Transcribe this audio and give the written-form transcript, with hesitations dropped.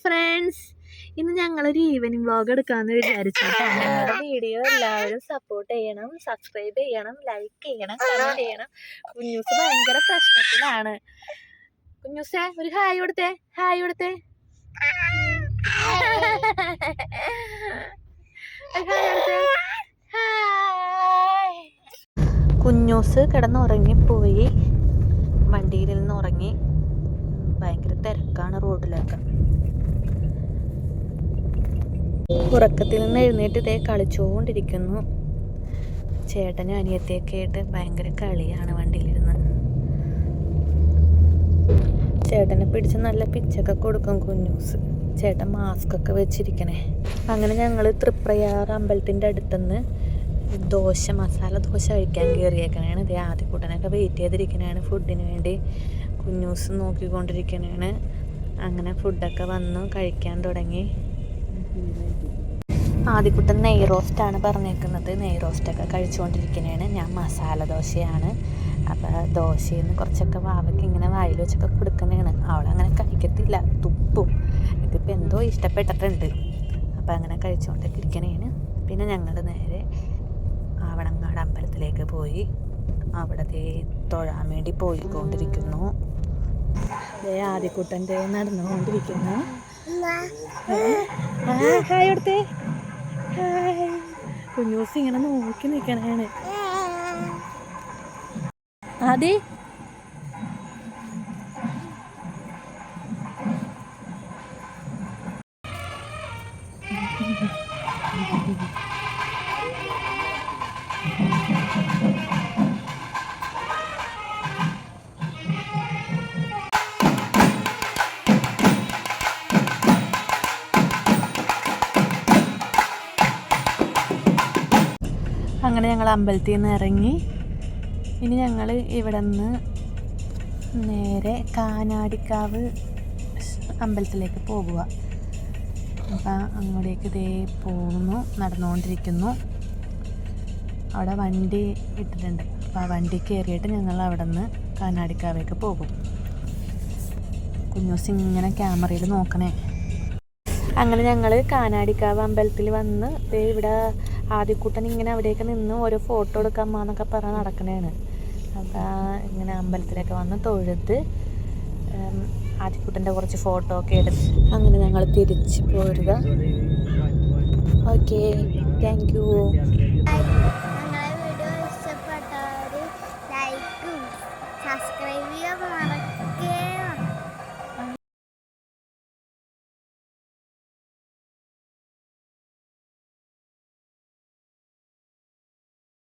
Friends, ഇന്ന് ഞങ്ങളൊരു evening vlog എടുക്കാമെന്ന് വിചാരിച്ചിട്ട് ഞങ്ങളുടെ വീഡിയോ എല്ലാവരും സപ്പോർട്ട് ചെയ്യണം, സബ്സ്ക്രൈബ് ചെയ്യണം, ലൈക്ക് ചെയ്യണം, കമന്റ് ചെയ്യണം. കുഞ്ഞൂസ് ഭയങ്കര പ്രശ്നത്തിലാണ്. കുഞ്ഞൂസേ ഒരു ഹായ് കൊടുത്തേ, ഹായ് കൊടുത്തേ. കുഞ്ഞൂസ് കിടന്നുറങ്ങിപ്പോയി, വണ്ടിയിൽ നിന്ന് ഉറങ്ങി. ഭയങ്കര തിരക്കാണ് റോഡിലൊക്കെ. ഉറക്കത്തിൽ നിന്ന് എഴുന്നേറ്റ് ഇതേ കളിച്ചുകൊണ്ടിരിക്കുന്നു. ചേട്ടനും അനിയത്തിയൊക്കെ ആയിട്ട് ഭയങ്കര കളിയാണ് വണ്ടിയിലിരുന്ന്. ചേട്ടനെ പിടിച്ച് നല്ല പിച്ചൊക്കെ കൊടുക്കും കുഞ്ഞൂസ്. ചേട്ടൻ മാസ്ക് ഒക്കെ വെച്ചിരിക്കണേ. അങ്ങനെ ഞങ്ങൾ തൃപ്രയാർ അമ്പലത്തിൻ്റെ അടുത്തുനിന്ന് മസാല ദോശ കഴിക്കാൻ കയറിയേക്കണേണ്. ഇതേ ആദ്യക്കൂട്ടനൊക്കെ വെയിറ്റ് ചെയ്തിരിക്കണേണ് ഫുഡിന് വേണ്ടി. കുഞ്ഞൂസ് നോക്കിക്കൊണ്ടിരിക്കണേണ്. അങ്ങനെ ഫുഡൊക്കെ വന്നു, കഴിക്കാൻ തുടങ്ങി. ആദ്യക്കുട്ടൻ നെയ് റോസ്റ്റാണ് പറഞ്ഞേക്കുന്നത്. നെയ് റോസ്റ്റൊക്കെ കഴിച്ചുകൊണ്ടിരിക്കണേണ്. ഞാൻ മസാല ദോശയാണ്. അപ്പോൾ ദോശയിൽ നിന്ന് കുറച്ചൊക്കെ വാവയ്ക്ക് ഇങ്ങനെ വായിൽ വെച്ചൊക്കെ കൊടുക്കണേണ്. അവളങ്ങനെ കഴിക്കത്തില്ല, തുപ്പും. ഇതിപ്പോൾ എന്തോ ഇഷ്ടപ്പെട്ടിട്ടുണ്ട്. അപ്പോൾ അങ്ങനെ കഴിച്ചുകൊണ്ടൊക്കെ ഇരിക്കണേണ്. പിന്നെ ഞങ്ങൾ നേരെ ആവണങ്ങാട് അമ്പലത്തിലേക്ക് പോയി. അവിടെ തൊഴാൻ വേണ്ടി പോയിക്കൊണ്ടിരിക്കുന്നു. ആദ്യക്കുട്ടൻ്റെ നടന്നുകൊണ്ടിരിക്കുന്നു. ഹായ് കൊടുത്തേ, ഹായ്. കുഞ്ഞൂസ് ഇങ്ങനെ നോക്കി നിൽക്കണേണ്. ആദി അങ്ങനെ ഞങ്ങൾ അമ്പലത്തിൽ നിന്ന് ഇറങ്ങി. ഇനി ഞങ്ങൾ ഇവിടെ നിന്ന് നേരെ കാനാടിക്കാവ് അമ്പലത്തിലേക്ക് പോകുക. അപ്പം അങ്ങോട്ടേക്ക് പോകുന്നു, നടന്നുകൊണ്ടിരിക്കുന്നു. അവിടെ വണ്ടി ഇട്ടിട്ടുണ്ട്. അപ്പോൾ ആ വണ്ടി കയറിയിട്ട് ഞങ്ങൾ അവിടെ നിന്ന് കാനാടിക്കാവേക്ക് പോകും. കുഞ്ഞൂസ് ഇങ്ങനെ ക്യാമറയിൽ നോക്കണേ. അങ്ങനെ ഞങ്ങൾ കാനാടിക്കാവ് അമ്പലത്തിൽ വന്ന് ഇവിടെ ആദ്യക്കൂട്ടൻ ഇങ്ങനെ അവിടെയൊക്കെ നിന്ന് ഓരോ ഫോട്ടോ എടുക്കാമെന്നൊക്കെ പറഞ്ഞ് നടക്കണേണ്. അപ്പോൾ ഇങ്ങനെ അമ്പലത്തിലൊക്കെ വന്ന് തൊഴുത് ആദ്യക്കൂട്ടൻ്റെ കുറച്ച് ഫോട്ടോ ഒക്കെ എടുത്ത് അങ്ങനെ ഞങ്ങൾ തിരിച്ച് പോരുക. Okay, thank you.